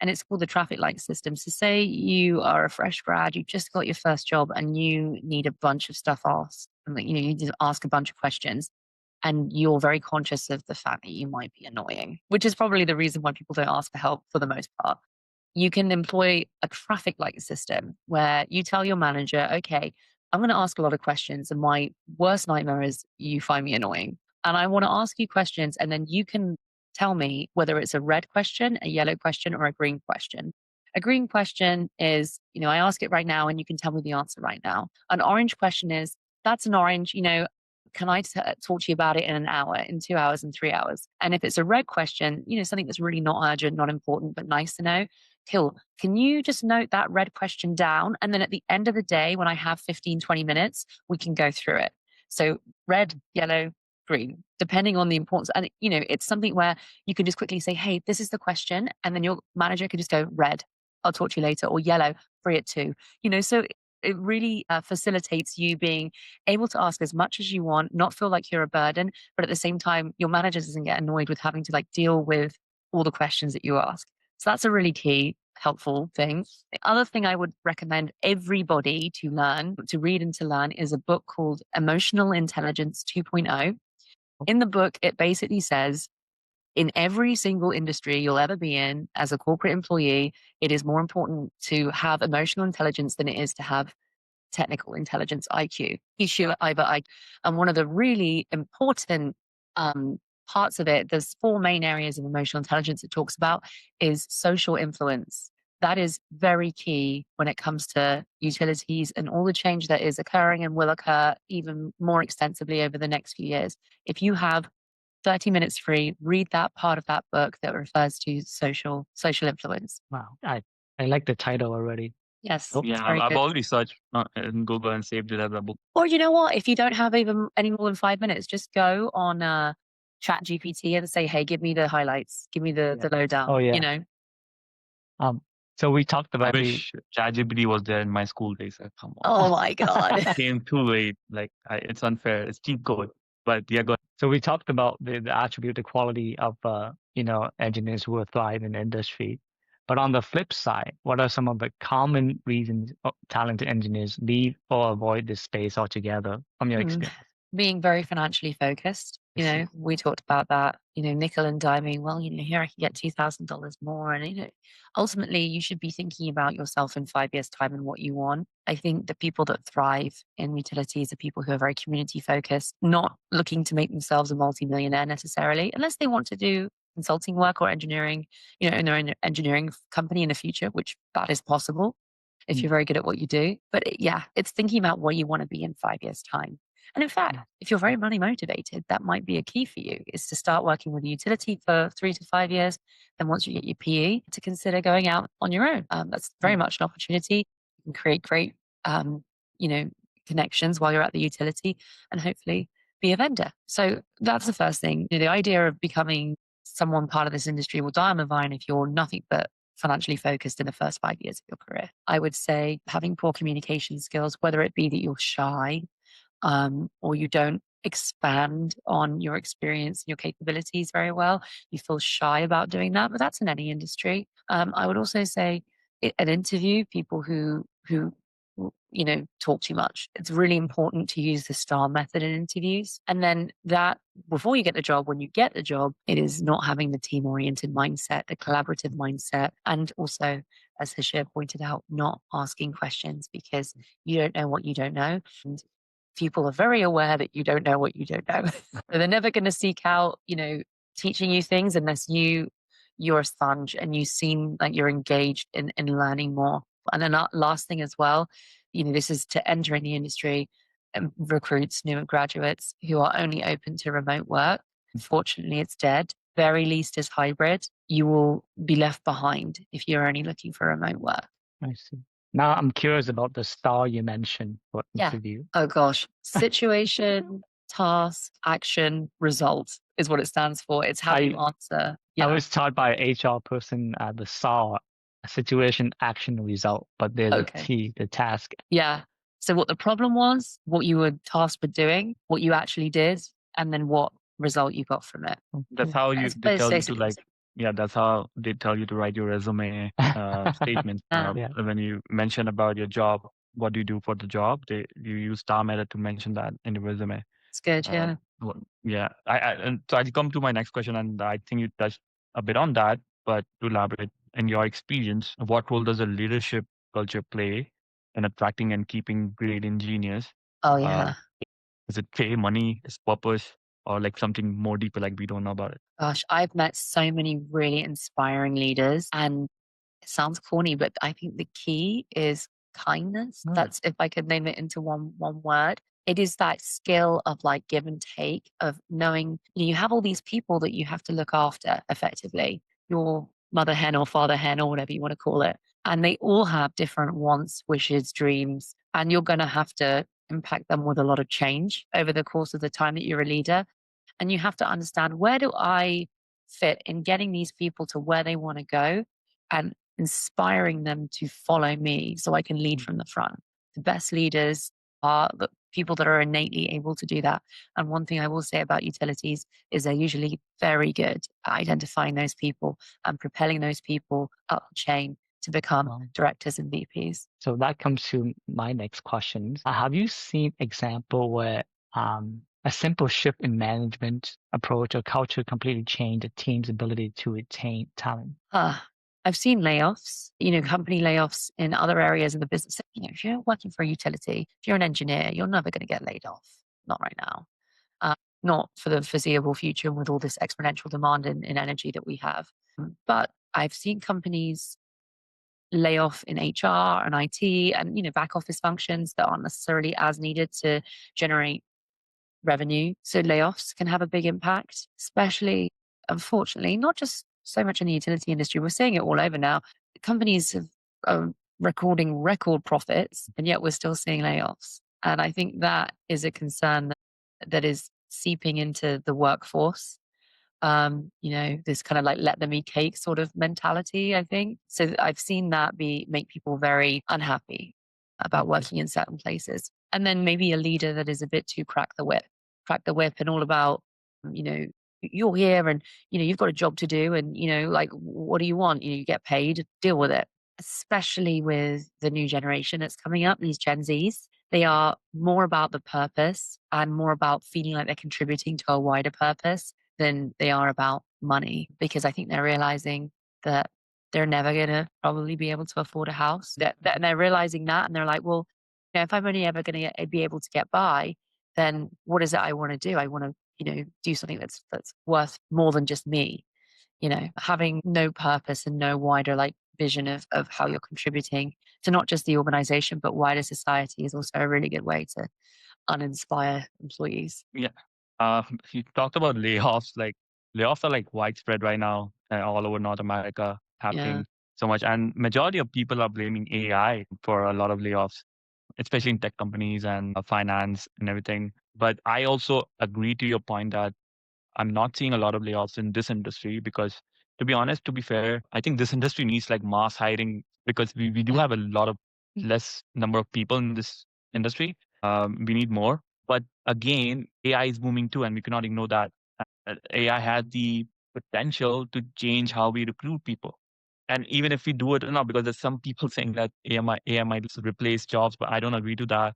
And it's called the traffic light system. So say you are a fresh grad, you just got your first job and you need a bunch of stuff asked. And you need to ask a bunch of questions. And you're very conscious of the fact that you might be annoying, which is probably the reason why people don't ask for help for the most part. You can employ a traffic light system where you tell your manager, okay, I'm going to ask a lot of questions. And my worst nightmare is you find me annoying. And I want to ask you questions. And then you can tell me whether it's a red question, a yellow question, or a green question. A green question is, I ask it right now and you can tell me the answer right now. An orange question is, that's an orange, can I talk to you about it in an hour, in 2 hours, in 3 hours? And if it's a red question, something that's really not urgent, not important, but nice to know, cool. Can you just note that red question down? And then at the end of the day, when I have 15, 20 minutes, we can go through it. So red, yellow, green, depending on the importance. And, it's something where you can just quickly say, hey, this is the question. And then your manager can just go red, I'll talk to you later, or yellow, free at 2. So it really facilitates you being able to ask as much as you want, not feel like you're a burden, but at the same time, your manager doesn't get annoyed with having to like deal with all the questions that you ask. So that's a really key, helpful thing. The other thing I would recommend everybody to read and to learn is a book called Emotional Intelligence 2.0. In the book, it basically says, in every single industry you'll ever be in as a corporate employee, it is more important to have emotional intelligence than it is to have technical intelligence, IQ. And one of the really important parts of it, there's 4 main areas of emotional intelligence it talks about, is social influence. That is very key when it comes to utilities and all the change that is occurring and will occur even more extensively over the next few years. If you have 30 minutes free, read that part of that book that refers to social influence. Wow. I like the title already. Yes, Oh, it's Yeah, very I've good. already searched in Google and saved it as a book. Or you know what? If you don't have even any more than 5 minutes, just go on Chat GPT and say, hey, give me the highlights, give me the lowdown, Oh, you yeah. know? So we talked I about the wish ChatGPT was there in my school days. Come Oh on. my God. It came too late. Like, it's unfair. It's cheap code. But yeah, go So we talked about the attribute, the quality of engineers who will thrive in the industry. But on the flip side, what are some of the common reasons talented engineers leave or avoid this space altogether from your experience? Being very financially focused. We talked about that, nickel and diming. Well, here I can get $2,000 more. And, ultimately you should be thinking about yourself in 5 years' time and what you want. I think the people that thrive in utilities are people who are very community focused, not looking to make themselves a multimillionaire necessarily, unless they want to do consulting work or engineering, in their own engineering company in the future, which that is possible if you're very good at what you do. But it's thinking about what you want to be in 5 years' time. And in fact, if you're very money motivated, that might be a key for you, is to start working with a utility for 3 to 5 years. Then once you get your PE, to consider going out on your own. That's very much an opportunity. You can create great, connections while you're at the utility and hopefully be a vendor. So that's the first thing. The idea of becoming someone part of this industry will die on the vine if you're nothing but financially focused in the first 5 years of your career. I would say having poor communication skills, whether it be that you're shy, or you don't expand on your experience and your capabilities very well. You feel shy about doing that, but that's in any industry. I would also say an interview, people who talk too much. It's really important to use the STAR method in interviews. And then that before you get the job, when you get the job, it is not having the team oriented mindset, the collaborative mindset, and also, as Hashir pointed out, not asking questions because you don't know what you don't know. And people are very aware that you don't know what you don't know. So they're never going to seek out, teaching you things unless you're a sponge and you seem like you're engaged in learning more. And then last thing as well, this is to enter in the industry and recruits new graduates who are only open to remote work. Unfortunately, it's dead. Very least is hybrid. You will be left behind if you're only looking for remote work. I see. Now I'm curious about the STAR you mentioned for interview. Oh gosh. Situation, task, action, result is what it stands for. It's how you answer. I was taught by an HR person the SAR, situation, action, result, but there's a T, the task. Yeah. So what the problem was, what you were tasked with doing, what you actually did, and then what result you got from it. That's how they tell you to that's how they tell you to write your resume statement. When you mention about your job, what do you do for the job? You use STAR method to mention that in the resume. It's good, yeah. And so I come to my next question, and I think you touched a bit on that, but to elaborate, in your experience, what role does a leadership culture play in attracting and keeping great engineers? Oh, yeah. Is it pay, money, is purpose, or like something more deeper, like we don't know about it? Gosh, I've met so many really inspiring leaders, and it sounds corny, but I think the key is kindness. That's, if I could name it into one word. It is that skill of like give and take, of knowing you have all these people that you have to look after effectively, your mother hen or father hen or whatever you want to call it. And they all have different wants, wishes, dreams, and you're going to have to impact them with a lot of change over the course of the time that you're a leader. And you have to understand, where do I fit in getting these people to where they want to go and inspiring them to follow me so I can lead from the front. The best leaders are the people that are innately able to do that. And one thing I will say about utilities is they're usually very good at identifying those people and propelling those people up the chain to become directors and VPs. So that comes to my next question. Have you seen example where a simple shift in management approach or culture completely changed a team's ability to retain talent? I've seen layoffs, company layoffs in other areas of the business. If you're working for a utility, if you're an engineer, you're never going to get laid off. Not right now. Not for the foreseeable future with all this exponential demand in energy that we have. But I've seen companies layoff in HR and IT and, back office functions that aren't necessarily as needed to generate revenue. So layoffs can have a big impact, especially, unfortunately, not just so much in the utility industry. We're seeing it all over now. Companies are recording record profits, and yet we're still seeing layoffs. And I think that is a concern that is seeping into the workforce. This kind of like let them eat cake sort of mentality, I think. So I've seen that make people very unhappy about working in certain places. And then maybe a leader that is a bit too crack the whip and all about, you know, you're here and, you've got a job to do and, like, what do you want? You get paid, deal with it. Especially with the new generation that's coming up, these Gen Zs, they are more about the purpose and more about feeling like they're contributing to a wider purpose than they are about money, because I think they're realizing that they're never going to probably be able to afford a house. And they're realizing that, and they're like, well, if I'm only ever going to be able to get by, then what is it I want to do? I want to, do something that's worth more than just me. Having no purpose and no wider like vision of how you're contributing to not just the organization, but wider society is also a really good way to uninspire employees. Yeah. You talked about layoffs. Like layoffs are like widespread right now all over North America, Yeah. happening so much. And majority of people are blaming AI for a lot of layoffs, especially in tech companies and finance and everything. But I also agree to your point that I'm not seeing a lot of layoffs in this industry because, to be honest, to be fair, I think this industry needs like mass hiring because we do have a lot of less number of people in this industry. We need more. But again, AI is booming too, and we cannot ignore that. AI has the potential to change how we recruit people. And even if we do it or not, because there's some people saying that AI might replace jobs, but I don't agree to that.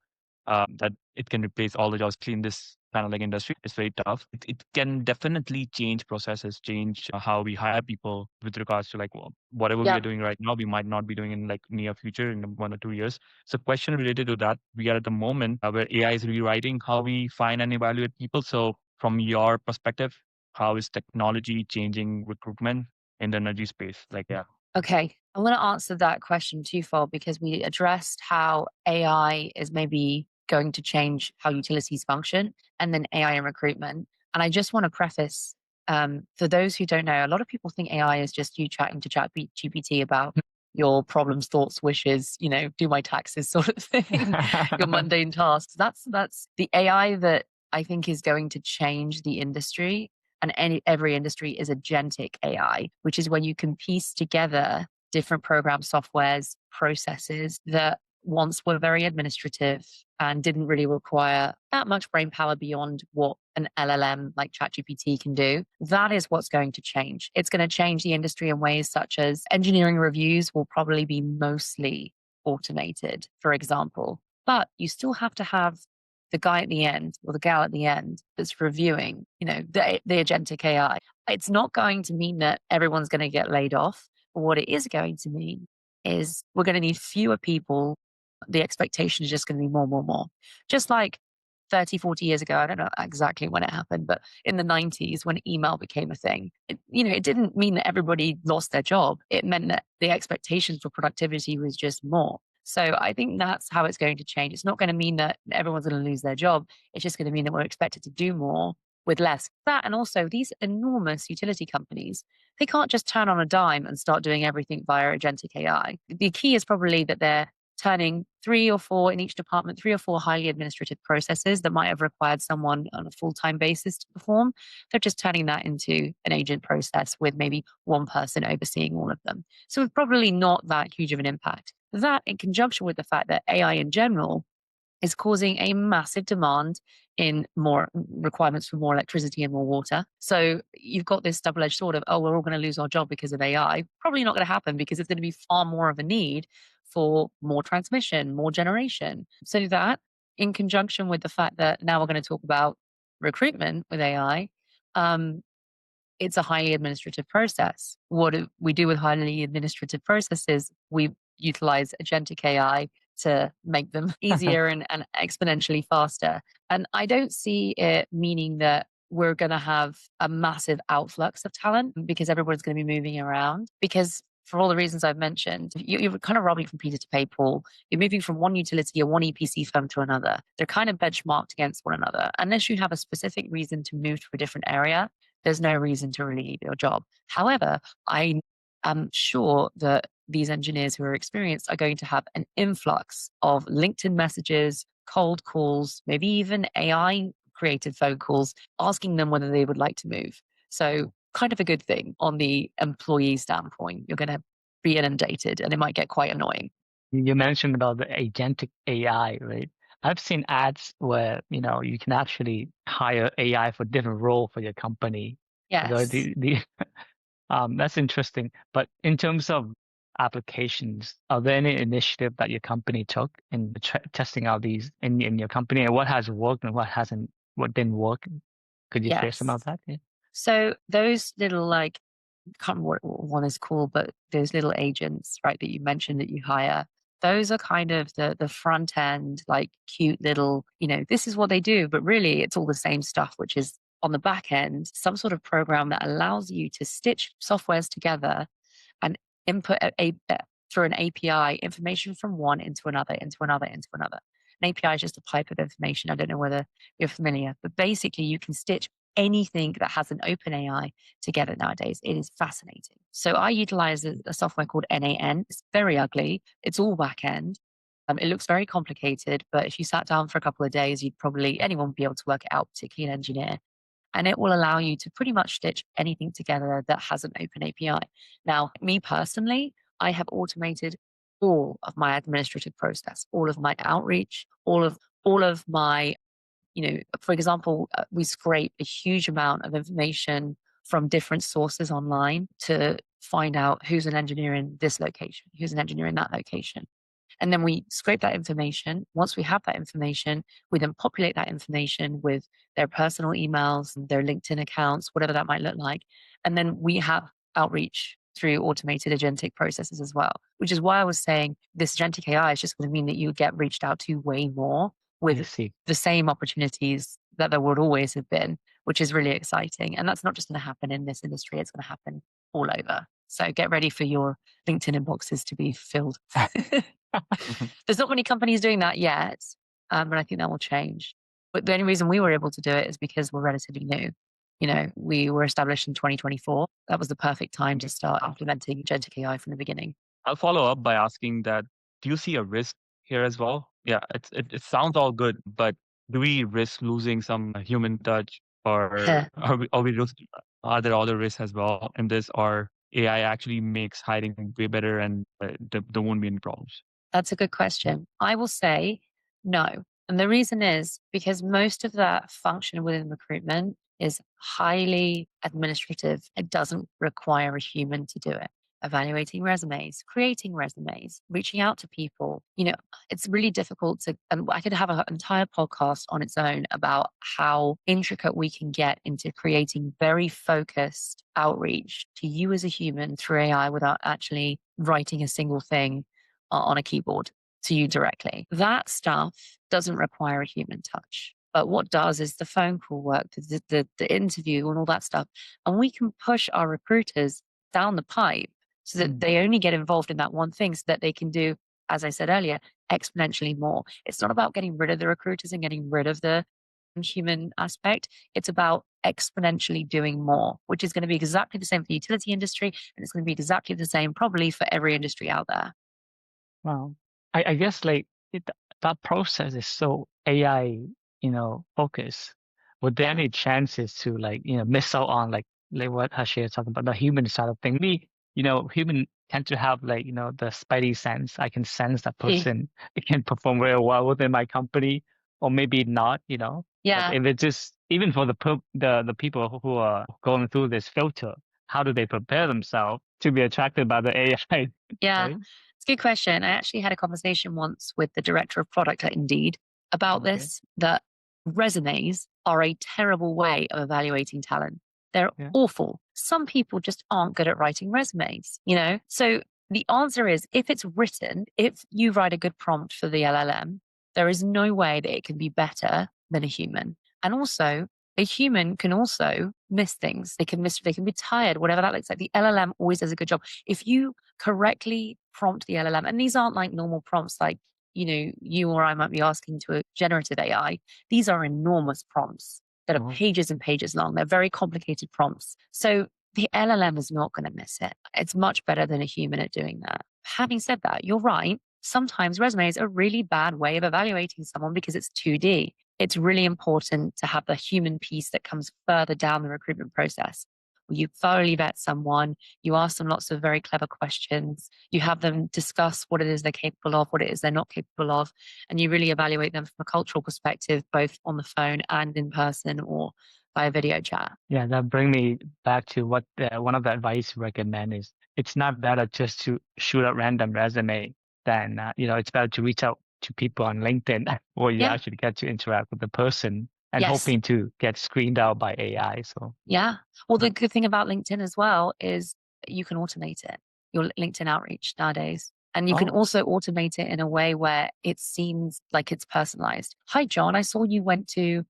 That it can replace all the jobs in this kind of like industry. It's very tough. It can definitely change processes, change how we hire people with regards to like whatever we Yeah. are doing right now, we might not be doing in like near future in 1 or 2 years. So question related to that, we are at the moment where AI is rewriting how we find and evaluate people. So from your perspective, how is technology changing recruitment in the energy space? Like, yeah. Okay. I want to answer that question twofold because we addressed how AI is maybe going to change how utilities function and then AI in recruitment. And I just want to preface for those who don't know, a lot of people think AI is just you chatting to GPT about your problems, thoughts, wishes, do my taxes sort of thing, your mundane tasks. That's the AI that I think is going to change the industry, and every industry is agentic AI, which is when you can piece together different program softwares, processes that once were very administrative and didn't really require that much brain power beyond what an LLM like ChatGPT can do. That is what's going to change. It's going to change the industry in ways such as engineering reviews will probably be mostly automated, for example. But you still have to have the guy at the end or the gal at the end that's reviewing, the agentic AI. It's not going to mean that everyone's going to get laid off. But what it is going to mean is we're going to need fewer people. The expectation is just going to be more. Just like 30, 40 years ago, I don't know exactly when it happened, but in the 90s when email became a thing, it didn't mean that everybody lost their job. It meant that the expectations for productivity was just more. So I think that's how it's going to change. It's not going to mean that everyone's going to lose their job. It's just going to mean that we're expected to do more with less. That, and also these enormous utility companies, they can't just turn on a dime and start doing everything via agentic AI. The key is probably that they're turning 3 or 4 in each department, 3 or 4 highly administrative processes that might have required someone on a full-time basis to perform. They're just turning that into an agent process with maybe one person overseeing all of them. So it's probably not that huge of an impact. That, in conjunction with the fact that AI in general is causing a massive demand in more requirements for more electricity and more water. So you've got this double-edged sword of, we're all going to lose our job because of AI. Probably not going to happen because there's going to be far more of a need for more transmission, more generation. So that, in conjunction with the fact that now we're going to talk about recruitment with AI, it's a highly administrative process. What we do with highly administrative processes, we utilize agentic AI to make them easier and exponentially faster. And I don't see it meaning that we're going to have a massive outflux of talent because everyone's going to be moving around. Because for all the reasons I've mentioned. You're kind of robbing from Peter to pay Paul. You're moving from one utility or one EPC firm to another. They're kind of benchmarked against one another. Unless you have a specific reason to move to a different area, there's no reason to really leave your job. However, I am sure that these engineers who are experienced are going to have an influx of LinkedIn messages, cold calls, maybe even AI created phone calls asking them whether they would like to move. So kind of a good thing on the employee standpoint. You're going to be inundated and it might get quite annoying. You mentioned about the agentic AI, right? I've seen ads where, you can actually hire AI for different role for your company. So Yes. that's interesting. But in terms of applications, are there any initiative that your company took in testing out these in your company, and what has worked and what didn't work? Could you share some of Yes. that? Yeah. So those little can't remember what one is called, but those little agents, right, that you mentioned that you hire, those are kind of the front end, cute little, this is what they do, but really it's all the same stuff, which is on the back end, some sort of program that allows you to stitch softwares together and input through an API information from one into another, into another, into another. An API is just a pipe of information. I don't know whether you're familiar, but basically you can stitch anything that has an open AI together nowadays. It is fascinating. So I utilize a software called NAYGN. It's very ugly. It's all back end. It looks very complicated, but if you sat down for a couple of days, anyone would be able to work it out, particularly an engineer. And it will allow you to pretty much stitch anything together that has an open API. Now, me personally, I have automated all of my administrative process, all of my outreach, all of my, for example, we scrape a huge amount of information from different sources online to find out who's an engineer in this location, who's an engineer in that location. And then we scrape that information. Once we have that information, we then populate that information with their personal emails, their LinkedIn accounts, whatever that might look like. And then we have outreach through automated agentic processes as well, which is why I was saying this agentic AI is just going to mean that you get reached out to way more with the same opportunities that there would always have been, which is really exciting. And that's not just going to happen in this industry, it's going to happen all over. So get ready for your LinkedIn inboxes to be filled. There's not many companies doing that yet, but I think that will change. But the only reason we were able to do it is because we're relatively new. We were established in 2024. That was the perfect time to start implementing agentic AI from the beginning. I'll follow up by asking that, do you see a risk here as well? Yeah, it sounds all good, but do we risk losing some human touch, or are there other risks as well in this, or AI actually makes hiring way better and there won't be any problems? That's a good question. I will say no. And the reason is because most of that function within recruitment is highly administrative. It doesn't require a human to do it. Evaluating resumes, creating resumes, reaching out to people. It's really difficult and I could have an entire podcast on its own about how intricate we can get into creating very focused outreach to you as a human through AI without actually writing a single thing on a keyboard to you directly. That stuff doesn't require a human touch. But what does is the phone call work, the interview and all that stuff. And we can push our recruiters down the pipe so that they only get involved in that one thing so that they can do, as I said earlier, exponentially more. It's not about getting rid of the recruiters and getting rid of the human aspect. It's about exponentially doing more, which is going to be exactly the same for the utility industry. And it's going to be exactly the same probably for every industry out there. Wow. I guess that process is so AI, focused. Would there any chances to miss out on like what Hashir is talking about, the human side of things? We, human tend to have the spidey sense. I can sense that person it can perform very well within my company, or maybe not, Yeah. But if it's just even for the people who are going through this filter, how do they prepare themselves to be attracted by the AI? Yeah. Right? It's a good question. I actually had a conversation once with the director of product at Indeed about this, that resumes are a terrible way of evaluating talent. They're awful. Some people just aren't good at writing resumes, So the answer is if it's written, if you write a good prompt for the LLM, there is no way that it can be better than a human. And also, a human can also miss things. They can be tired, whatever that looks like. The LLM always does a good job. If you correctly prompt the LLM, and these aren't like normal prompts like, you or I might be asking to a generative AI. These are enormous prompts that are pages and pages long. They're very complicated prompts. So the LLM is not going to miss it. It's much better than a human at doing that. Having said that, you're right. Sometimes resumes are a really bad way of evaluating someone because it's 2D. It's really important to have the human piece that comes further down the recruitment process. You thoroughly vet someone, you ask them lots of very clever questions, you have them discuss what it is they're capable of, what it is they're not capable of, and you really evaluate them from a cultural perspective, both on the phone and in person or via video chat. Yeah, that brings me back to what one of the advice you recommend is it's not better just to shoot a random resume than, it's better to reach out to people on LinkedIn where you actually get to interact with the person and hoping to get screened out by AI. So yeah. Well, the good thing about LinkedIn as well is you can automate it, your LinkedIn outreach nowadays. And you can also automate it in a way where it seems like it's personalized. Hi, John, I saw you went to,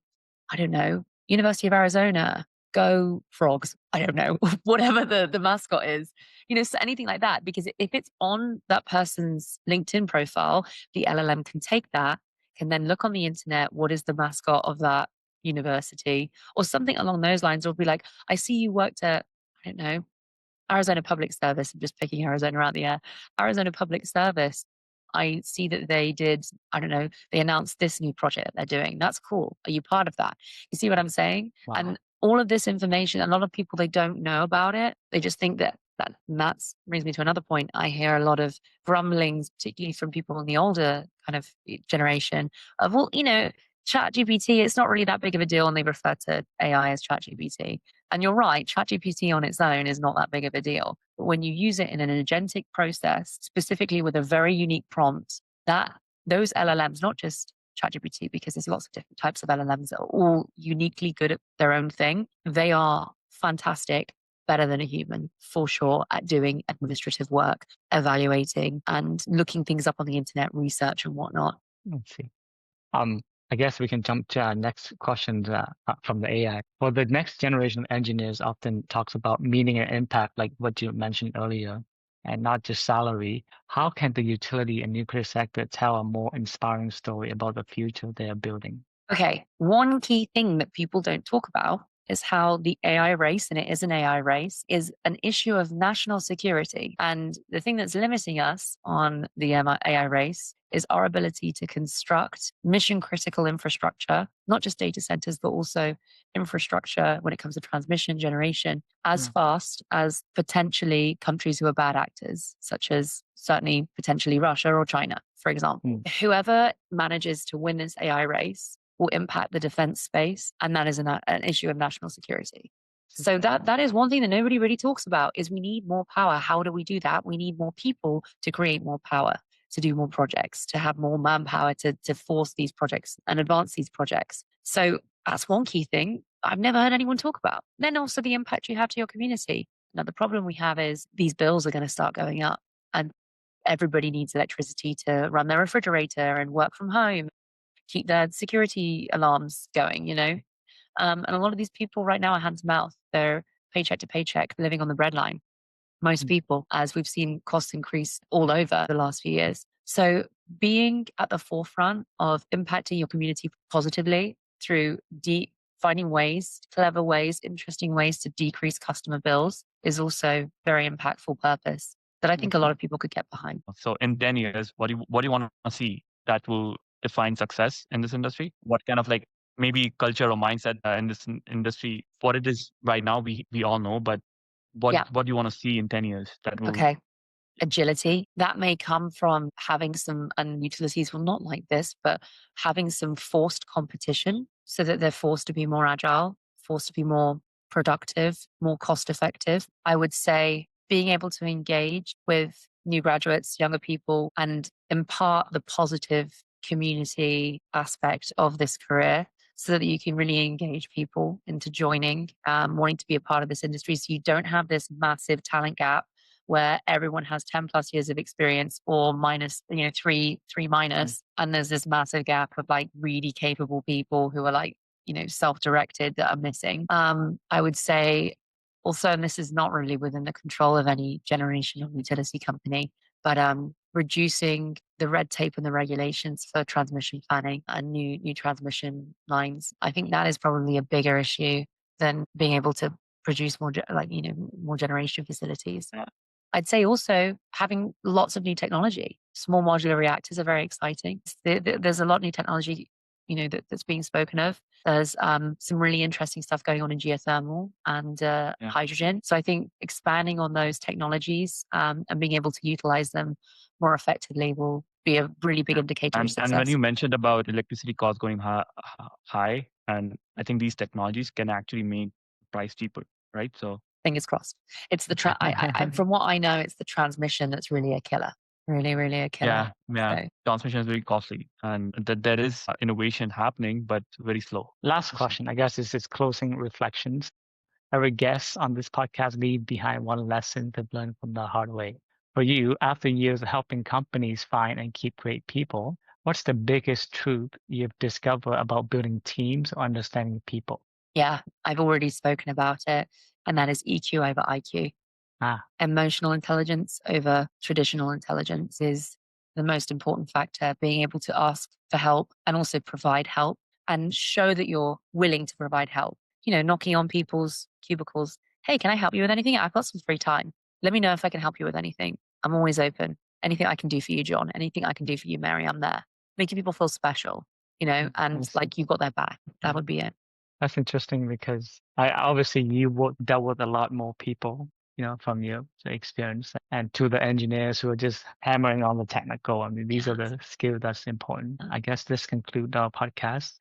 I don't know, University of Arizona. Go Frogs. I don't know, whatever the mascot is, so anything like that. Because if it's on that person's LinkedIn profile, the LLM can take that, can then look on the internet, what is the mascot of that university or something along those lines. Or be like, I see you worked at, I don't know, Arizona Public Service. I'm just picking Arizona out the air. Arizona Public Service. I see that they did, I don't know, they announced this new project that they're doing. That's cool. Are you part of that? You see what I'm saying? Wow. And all of this information, a lot of people, they don't know about it. They just think that brings me to another point. I hear a lot of grumblings, particularly from people in the older kind of generation of, well, ChatGPT, it's not really that big of a deal. And they refer to AI as ChatGPT. And you're right, ChatGPT on its own is not that big of a deal. But when you use it in an agentic process, specifically with a very unique prompt, those LLMs, not just ChatGPT, because there's lots of different types of LLMs that are all uniquely good at their own thing. They are fantastic, better than a human for sure at doing administrative work, evaluating and looking things up on the internet, research and whatnot. Let's see. I guess we can jump to our next question from the AI. For the next generation of engineers often talks about meaning and impact, like what you mentioned earlier, and not just salary. How can the utility and nuclear sector tell a more inspiring story about the future they are building? Okay, one key thing that people don't talk about is how the AI race, and it is an AI race, is an issue of national security. And the thing that's limiting us on the AI race is our ability to construct mission critical infrastructure, not just data centers, but also infrastructure when it comes to transmission generation, as fast as potentially countries who are bad actors, such as certainly potentially Russia or China, for example. Whoever manages to win this AI race will impact the defense space, and that is an issue of national security. So that is one thing that nobody really talks about is we need more power. How do we do that? We need more people to create more power, to do more projects, to have more manpower to force these projects and advance these projects. So that's one key thing I've never heard anyone talk about. Then also the impact you have to your community. Now, the problem we have is these bills are going to start going up and everybody needs electricity to run their refrigerator and work from home, keep their security alarms going, and a lot of these people right now are hand to mouth. They're paycheck to paycheck, living on the breadline. Most people, as we've seen costs increase all over the last few years. So being at the forefront of impacting your community positively through finding ways, clever ways, interesting ways to decrease customer bills is also very impactful purpose that I think a lot of people could get behind. So in 10 years, what do you want to see that will define success in this industry? What kind of maybe culture or mindset in this industry? What it is right now, we all know, but what do you want to see in 10 years that will... Okay. Agility. That may come from having some, and utilities will not like this, but having some forced competition so that they're forced to be more agile, forced to be more productive, more cost effective. I would say being able to engage with new graduates, younger people, and impart the positive community aspect of this career so that you can really engage people into joining, wanting to be a part of this industry. So you don't have this massive talent gap where everyone has 10 plus years of experience or minus, three minus. And there's this massive gap of really capable people who are self-directed that are missing. I would say also, and this is not really within the control of any generation or utility company, but reducing the red tape and the regulations for transmission planning and new transmission lines. I think that is probably a bigger issue than being able to produce more generation facilities. I'd say also having lots of new technology. Small modular reactors are very exciting. There's a lot of new technology, that's being spoken of. There's some really interesting stuff going on in geothermal and hydrogen. So I think expanding on those technologies and being able to utilize them more effectively will be a really big indicator of success. And when you mentioned about electricity costs going high, and I think these technologies can actually make price cheaper, right? So fingers crossed. It's the from what I know, it's the transmission that's really a killer. Really, really a killer. Yeah. Transmission is very costly, and that there is innovation happening, but very slow. Last question, I guess, is closing reflections. Every guest on this podcast leave behind one lesson they've learned from the hard way. For you, after years of helping companies find and keep great people, what's the biggest truth you've discovered about building teams or understanding people? Yeah, I've already spoken about it, and that is EQ over IQ. Emotional intelligence over traditional intelligence is the most important factor. Being able to ask for help and also provide help and show that you're willing to provide help. Knocking on people's cubicles. Hey, can I help you with anything? I've got some free time. Let me know if I can help you with anything. I'm always open. Anything I can do for you, John. Anything I can do for you, Mary, I'm there. Making people feel special, and like you've got their back. That would be it. That's interesting because obviously you dealt with a lot more people, from your experience, and to the engineers who are just hammering on the technical. I mean, these are the skills that's important. I guess this concludes our podcast.